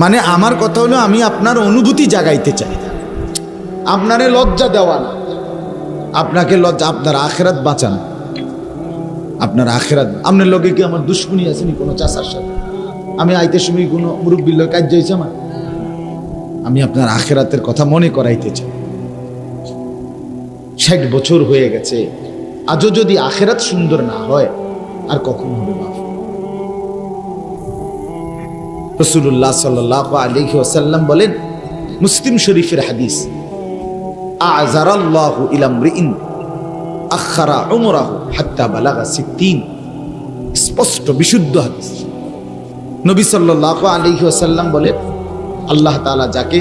মানে আমার কথা হলো আমি আপনার অনুভূতি জাগাইতে চাই, আপনারে লজ্জা দেওয়া না, আপনাকে লজ্জা, আপনার আখেরাত বাঁচানো, আপনার আখেরাত। আপনার লগে কি আমার দুশ্মনী আসেনি কোনো চাষার সাথে? আমি আইতে সময় কোনো মুরব্বীর লোক কাজ যাইছে আমার? আমি আপনার আখেরাতের কথা মনে করাইতে চাই। 60 বছর হয়ে গেছে, আজও যদি আখেরাত সুন্দর না হয় আর কখন হবে মাফ? রাসূলুল্লাহ সাল্লাল্লাহু আলাইহি ওয়াসাল্লাম বলেন, মুসলিম শরীফের হাদিস, আযারাল্লাহু ইলা মরিইন আখারা উমরাহু হাত্তা বালাগা 60। স্পষ্ট বিশুদ্ধ হাদিস। নবী সাল্লাল্লাহু আলাইহি ওয়াসাল্লাম বলেন, আল্লাহ তাআলা যাকে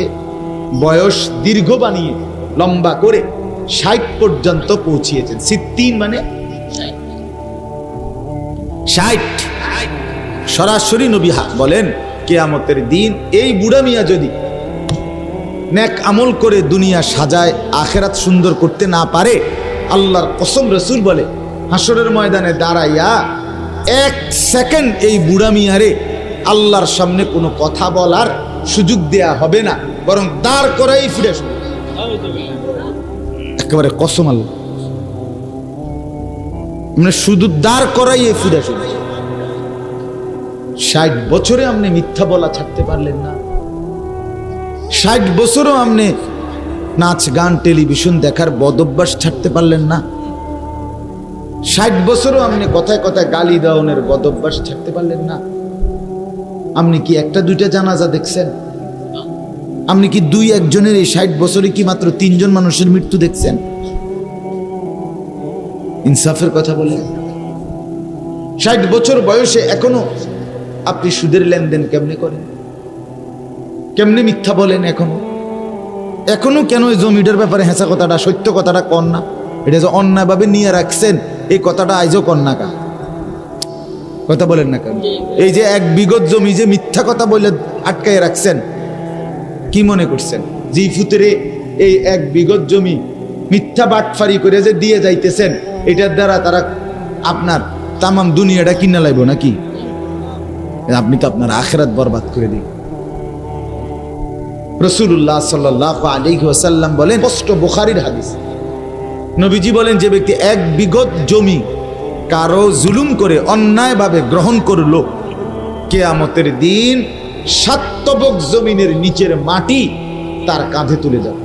বয়স দীর্ঘ বানিয়ে লম্বা করে 60 পর্যন্ত পৌঁছিয়েছেন। 60 মানে 60। সরাসরি নবী বলেন, কিয়ামতের দিন এই বুড়া মিয়া যদি নেক আমল করে দুনিয়া সাজায়, আখেরাত সুন্দর করতে না পারে, আল্লাহর কসম রাসূল বলে হাসরের ময়দানে দাঁড়াইয়া 1 সেকেন্ড এই বুড়া মিয়ারে আল্লাহর সামনে কোনো কথা বলার সুযোগ দেয়া হবে না, বরং দাঁড় করাই ফিরে আসবে। একেবারে কসম আল্লাহ, মানে শুধু দাঁড় করাই ফিরে আসবে। 60 বছরে আপনি মিথ্যা বলা ছাড়তে পারলেন না, 60 বছরও আপনি নাচ গান টেলিভিশন দেখার বদভ্যাস ছাড়তে পারলেন না, 60 বছরও আপনি কথায় কথায় গালি দেওয়ানোর বদভ্যাস ছাড়তে পারলেন না। আপনি কি একটা দুইটা জানাজা দেখছেন? আপনি কি 2-1 জনের এই 60 বছরে কি মাত্র 3 জন মানুষের মৃত্যু দেখছেন? ইনসাফের কথা বলে, 60 বছর বয়সে এখনো আপনি সুদের লেনদেন কেমনে করেন? কেমনে মিথ্যা বলেন? এখনো কেন এই জমিটার ব্যাপারে হেঁচা কথাটা, সত্য কথাটা কন না? এটা যে অন্যায়ভাবে নিয়ে রাখছেন, এই কথাটা আইজও কন না কা? কথা বলেন না কেন? এই যে 1 বিঘত জমি যে মিথ্যা কথা বলে আটকায় রাখছেন, কি মনে করছেন যে ফুতেরে এই 1 বিঘত জমি মিথ্যা বাটফারি করে যে দিয়ে যাইতেছেন, এটার দ্বারা তারা আপনার তামাম দুনিয়াটা কিনা লাইব নাকি? আপনি তো আপনার আখিরাত বরবাদ করে দিন। রাসূলুল্লাহ সাল্লাল্লাহু আলাইহি ওয়াসাল্লাম বলেন, স্পষ্ট বুখারীর হাদিস, নবীজি বলেন, যে ব্যক্তি 1 বিঘত জমি কারো জুলুম করে অন্যায়ভাবে গ্রহণ করলো, কিয়ামতের দিন 7 তবক জমিনের নিচের মাটি তার কাঁধে তুলে যাবে।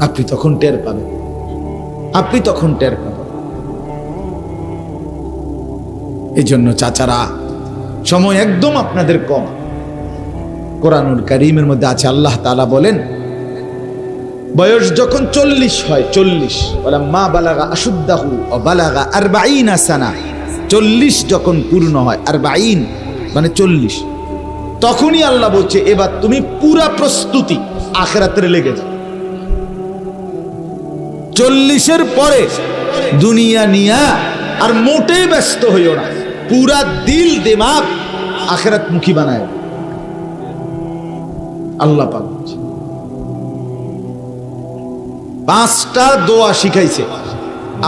আপনি তখন টের পাবেন, এই জন্য চাচারা, সময় একদম আপনাদের কম। কোরআনুল কারীমের মধ্যে আছে, আল্লাহ তাআলা বলেন, বয়স যখন 40 হয়, 40 ওয়ালাম্মা বালাগা আশুদ্দাহু ওয়া বালাগা 40 সানা, 40 যখন পূর্ণ হয়, 40 মানে 40, তখনই আল্লাহ বলছে, এবার তুমি পুরা প্রস্তুতি আখিরাতের লেগে যাও। 40-এর পরে দুনিয়া নিয়া আর মোটেই ব্যস্ত হইও না, পুরা দিল দিমাগ আখিরাত মুখী বানায় আল্লাহ পাক। 5টা দোয়া শিখাইছে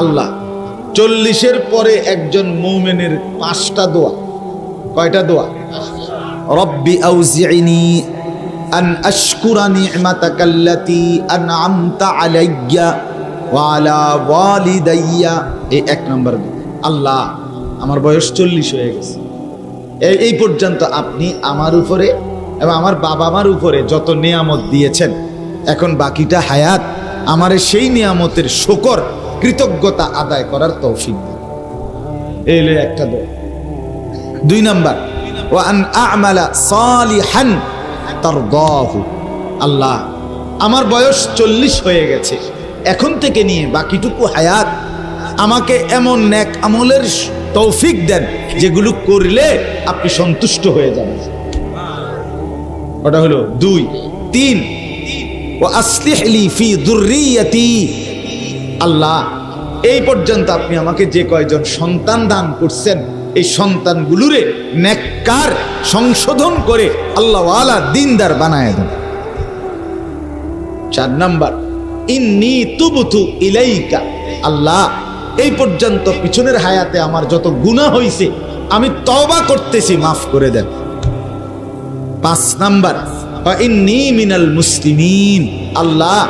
আল্লাহ। 40-এর পরে একজন মুমিনের 5টা দোয়া। কয়টা দোয়া? রব্বি আউজি'নি আন আশকুরা নি'মাতাকাল্লাতী আন'আমতা আলাইয়া ওয়া আলা ওয়ালিদাইয়া। এই 1 নম্বর দোয়া। আল্লাহ, আমার বয়স 40 হয়ে গেছে, এই পর্যন্ত আপনি আমার উপরে এবং আমার বাবা মার উপরে যত নিয়ামত দিয়েছেন, এখন বাকিটা হায়াত আমারে সেই নিয়ামতের শুকর, কৃতজ্ঞতা আদায় করার তৌফিক দিন। এই হলো একটা দোয়া। 2 নাম্বার, ওয়া আন আ'মালা সালিহান তারদাহু। আল্লাহ, আমার বয়স 40 হয়ে গেছে, এখন থেকে নিয়ে বাকিটুকু হায়াত আমাকে এমন নেক আমলের তৌফিক দেন যেগুলো করলে আপনি সন্তুষ্ট হয়ে যাবেন। ওটা হলো 2। 3, ওয়া আসলিহ লি ফি যুররিয়াতি। আল্লাহ, এই পর্যন্ত আপনি আমাকে যে কয়জন সন্তান দান করছেন, এই সন্তানগুলোরে নেককার সংশোধন করে আল্লাহ ওয়ালা দিনদার বানায় দেন। 4 নাম্বার, ইন্নী তুবতু ইলাইকা। আল্লাহ, এই পর্যন্ত পিছনের হায়াতে আমার যত গুনাহ হয়েছে আমি তওবা করতেছি, মাফ করে দেন। 5 নাম্বার, ইন্নী মিনাল মুসলিমিন, আল্লাহ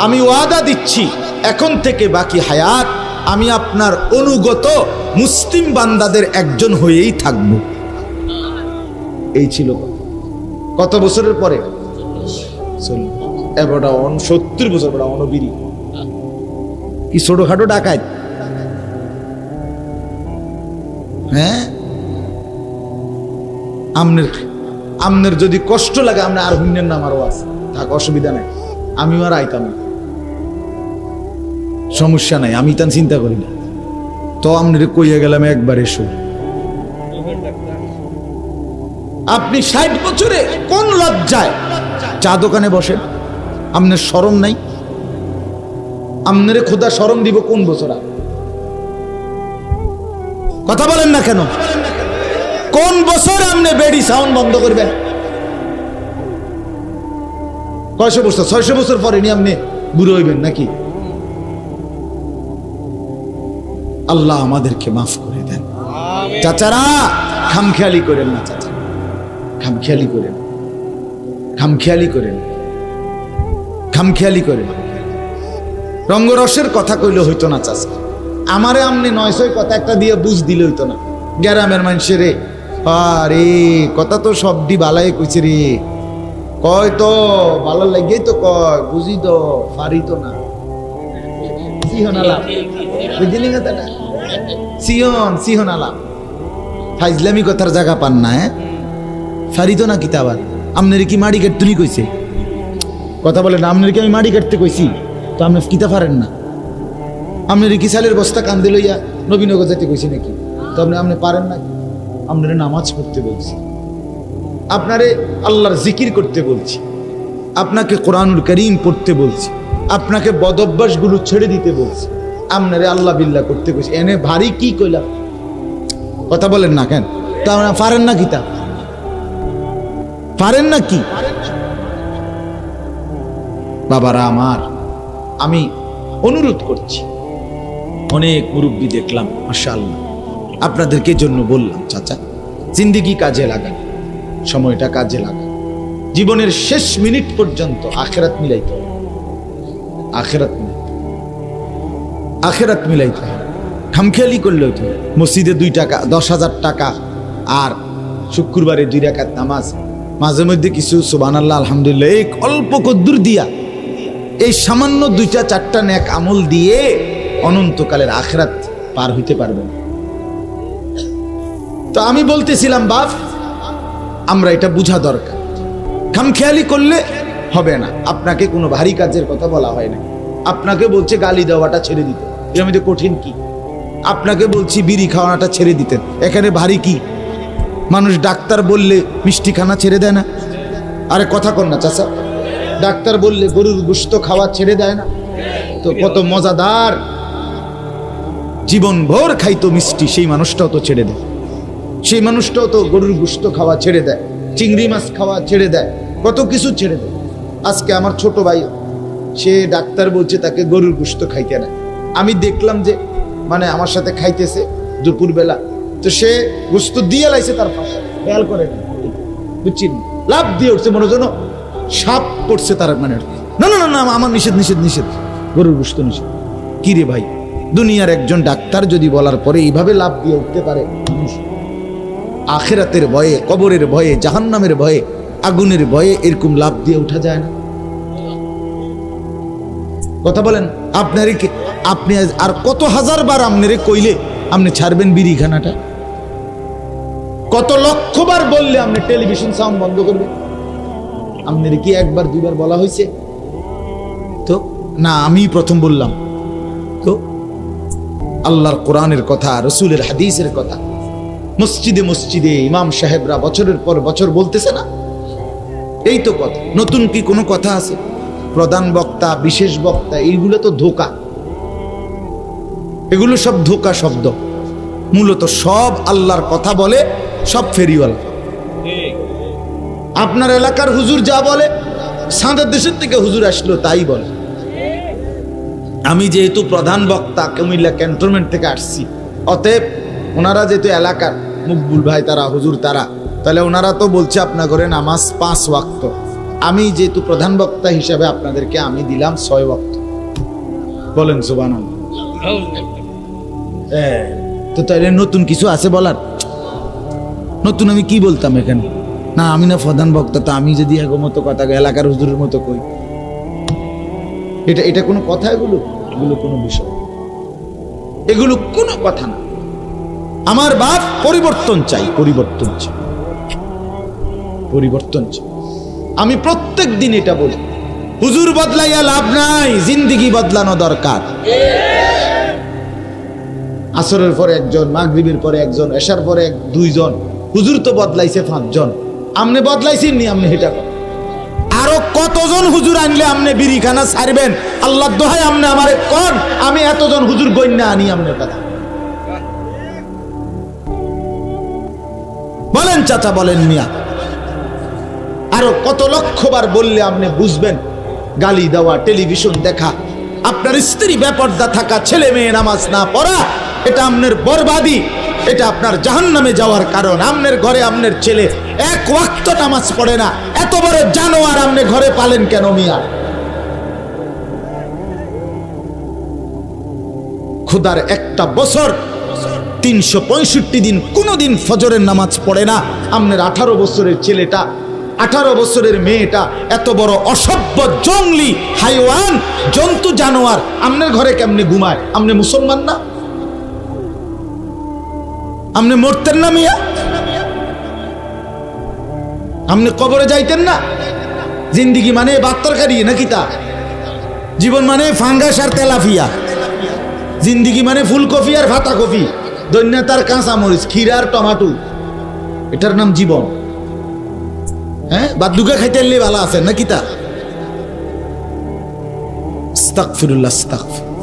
আমি ওয়াদা দিচ্ছি এখন থেকে বাকি হায়াত আমি আপনার অনুগত মুসলিম বান্দাদের একজন হয়েই থাকব। এই ছিল কত বছরের পরে? 70 বছর বড় অনবিরি কি ছোটখাটো ডাকাত? হ্যাঁ, আমনের যদি কষ্ট লাগে আপনি আর হুন্যের নাম আরো আছে, থাক অসুবিধা নাই, আমিও আর আইতাম না, সমস্যা নাই, আমি তান চিন্তা করি না। তো আপনারে কইয়া গেলাম একবার এসো। আপনি 60 বছরে কোন লজ্জায় চা দোকানে বসেন? আপনার শরম নাই? আপনারে খোদা শরম দিব কোন বছর? কথা বলেন না কেন? কোন বছর আপনি বেডি সাউন্ড বন্ধ করবেন? কয়শো বছর? 600 বছর পরে নি আপনি বুড়ো হইবেন নাকি? আল্লাহ আমাদেরকে মাফ করে দেন। চাচারা খামখেয়ালি করেন না, চাচা খামখেয়ালি করেন, খামখেয়ালি করেন, খামখেয়ালি করেন। রঙ্গরসের কথা কইলে হইতো না চাচা, আমারে আমনে 900 কথা একটা দিয়ে বুঝ দিলে হইতো না। গ্রামের মানুষের রে আরে কথা তো সবডি বালাই কইছে রে, কয় তো ভালো লাগেই তো কয়, বুঝি তো পারি তো না। সিহন আলাপ বুঝলি না দাদা, সিহন আলাপ ফাইজলামি কথার জায়গা পান না। হ্যাঁ, পারি তো না কিতাবার। আপনার কি মাড়ি কাটতে নি কইছে? কথা বলেন, আপনার কি আমি মাড়ি কাটতে কইছি? তো আপনি কিতা পারেন না? আপনার কি সালের বস্তা কান্দে লইয়া নবীনগর যেতে কইছি নাকি? তো আপনি পারেন না? আপনারে নামাজ পড়তে বলছি, আপনারে আল্লাহর জিকির করতে বলছি, আপনাকে কোরআনুল কারীম পড়তে বলছি, আপনাকে বদঅভ্যাসগুলো ছেড়ে দিতে বলছি, আপনারে আল্লাহ বিল্লাহ করতে কইছি। এনে ভারী কি কইলাম? কথা বলেন না কেন? তো আপনারা পারেন না কিতা? পারেন না কি? বাবারা আমার, আমি অনুরোধ করছি, অনেক মুরব্বী দেখলাম মাশাআল্লাহ, আপনাদেরকে জন্য বললাম চাচা, জিন্দেগি কাজে লাগান, সময়টা কাজে লাগান, জীবনের শেষ মিনিট পর্যন্ত আখিরাত মিলাইতে হবে, আখিরাত মিলাইতে হবে। খামখেয়ালি করলে হইতো মসজিদে 2 টাকা 10,000 টাকা আর শুক্রবারে 2 রাকাত নামাজ, মাঝে মধ্যে কিছু সুবহানাল্লাহ আলহামদুলিল্লাহ এই অল্প কদ্দুর দিয়া, এই সামান্য 2টা 4টা নেক আমল দিয়ে অনন্তকালের আখিরাত পার হইতে পারবেন। তো আমি বলতেছিলাম বাপ, আমরা এটা বুঝা দরকার, খামখেয়ালি করলে হবে না। আপনাকে কোনো ভারী কাজের কথা বলা হয় না, আপনাকে বলছে গালি দেওয়াটা ছেড়ে দিতে, এর মধ্যে কঠিন কি? আপনাকে বলছি বিড়ি খাওয়াটা ছেড়ে দিতেন, এখানে ভারী কি? মানুষ ডাক্তার বললে মিষ্টি খানা ছেড়ে দেয় না? আরে কথা কর না চাচা, ডাক্তার বললে গরুর গোশত খাওয়া ছেড়ে দেয় না? তো কত মজাদার জীবন ভোর খাইতো মিষ্টি, সেই মানুষটাও তো ছেড়ে দেয়, সেই মানুষটাও তো গরুর গোশত খাওয়া ছেড়ে দেয়, চিংড়ি মাছ খাওয়া ছেড়ে দেয়, কত কিছু ছেড়ে দেয়। আজকে আমার ছোট ভাই, সে ডাক্তার বলছে তাকে গরুর গোশত খাইতে না। আমি দেখলাম যে মানে আমার সাথে খাইতেছে দুপুরবেলা, তো সে গোশত দিয়ে লাইছে তার পাশে, খেয়াল করে না, বুঝছি লাভ দিয়ে উঠছে, মনে যেন সাপ পড়ছে তার, মানে না না না আমার নিষেধ নিষেধ নিষেধ, গরুর গোশত নিষেধ। কি রে ভাই, দুনিয়ার একজন ডাক্তার যদি বলার পরে এইভাবে লাভ দিয়ে উঠতে পারে, আখিরাতের ভয়ে, কবরের ভয়ে, জাহান্নামের ভয়ে, আগুনের ভয়ে এরকম লাভ দিয়ে উঠা যায় না? কথা বলেন, আপনি আর কত হাজার বার আপনারে কইলে আপনি ছাড়বেন বিড়িখানাটা? কত লক্ষবার বললে আপনি টেলিভিশন সাউন্ড বন্ধ করবেন? আপনার কি 1বার 2বার বলা হয়েছে? তো না, আমি প্রথম বললাম। তো আল্লাহর কোরআনের কথা, রসুলের হাদিসের কথা মসজিদে মসজিদে ইমাম সাহেবরা বছরের পর বছর বলতেছে না? এই তো কথা, নতুন কি কোনো কথা আছে? প্রধান বক্তা, বিশেষ বক্তা, এইগুলো তো ধোঁকা, এগুলো সব ধোঁকা শব্দ। মূলত সব আল্লাহর কথা বলে, সব ফেরিওয়ালা। আপনার এলাকার হুজুর যা বলে, সাঁদের দেশের থেকে হুজুর আসলো তাই বলে। আমি যেহেতু প্রধান বক্তা, কুমিল্লা ক্যান্টনমেন্ট থেকে আসছি, অতএব ওনারা যেহেতু এলাকার মকবুল ভাই, তারা হুজুর, তারা তাহলে ওনারা তো বলছে আপনার করে নামাজ 5 ওয়াক্ত, আমি যেহেতু প্রধান বক্তা হিসাবে আপনাদেরকে আমি দিলাম 6 ওয়াক্ত। বলেন সুবহানাল্লাহ। তো তাহলে নতুন কিছু আছে বলার? নতুন আমি কি বলতাম এখানে? না আমি না প্রধান বক্তা, তো আমি যদি মতো কথা এলাকার হুজুরের মতো কই, এটা কোনো কথা? এগুলো কোনো বিষয়, এগুলো কোনো কথা না। আমার বাপ পরিবর্তন চাই, পরিবর্তন চাই, পরিবর্তন চাই। আমি প্রত্যেক দিন এটা বলি, হুজুর বদলাইয়া লাভ নাই, জিন্দেগি বদলানো দরকার। আসরের পরে একজন, মাগরিবের পরে একজন, এশার পরে 2 জন, হুজুর তো বদলাইছে 5 জন। আমনে বদলাইছেন নি? আমনে এটা আরো কতজন হুজুর আনলে আমনে বিড়িখানা ছাড়বেন? আল্লাহ দোহাই আমনে আমারে কোন, আমি এতজন হুজুর গইন্না আনি আমনের কথা বলেন চাচা, বলেন মিয়া। আরো কত লক্ষবার বললে আপনি বুঝবেন? গালি দেওয়া, টেলিভিশন দেখা, আপনার স্ত্রী বেপর্দা থাকা, ছেলে মেয়ে নামাজ না পড়া, এটা আপনার বরবাদি, এটা আপনার জাহান্নামে যাওয়ার কারণ। আপনার ঘরে আপনার ছেলে 1 ওয়াক্ত নামাজ পড়ে না, এত বড় জানোয়ার আপনি ঘরে পালেন কেন মিয়া? খোদার একটা বছর 365 দিন কোনদিন ফজরের নামাজ পড়ে না। আপনার 18 বছরের ছেলেটা, 18 বছরের মেয়েটা এত বড় অসভ্য, জঙ্গলি, হাইওয়ান, জন্তু, জানোয়ার আপনার ঘরে কেমনে ঘুমায়? আপনি মুসলমান না? আপনি মরতেন না মিয়া? আপনি কবরে যাইতেন না? জিন্দিগি মানে ভাত তরকারি নাকি? তা জীবন মানে ফাঙ্গাস আর তেলাফিয়া, জিন্দিগি মানে ফুলকপি আর ফাতা কপি, দৈন্যতার কাঁচা মরিচ, ক্ষীরা আর টমাটো, এটার নাম জীবন? হ্যাঁ, বাদুকা খাইতে ভালো আছে নাকি? তা আস্তাগফিরুল্লাহ, আস্তাগফিরুল্লাহ।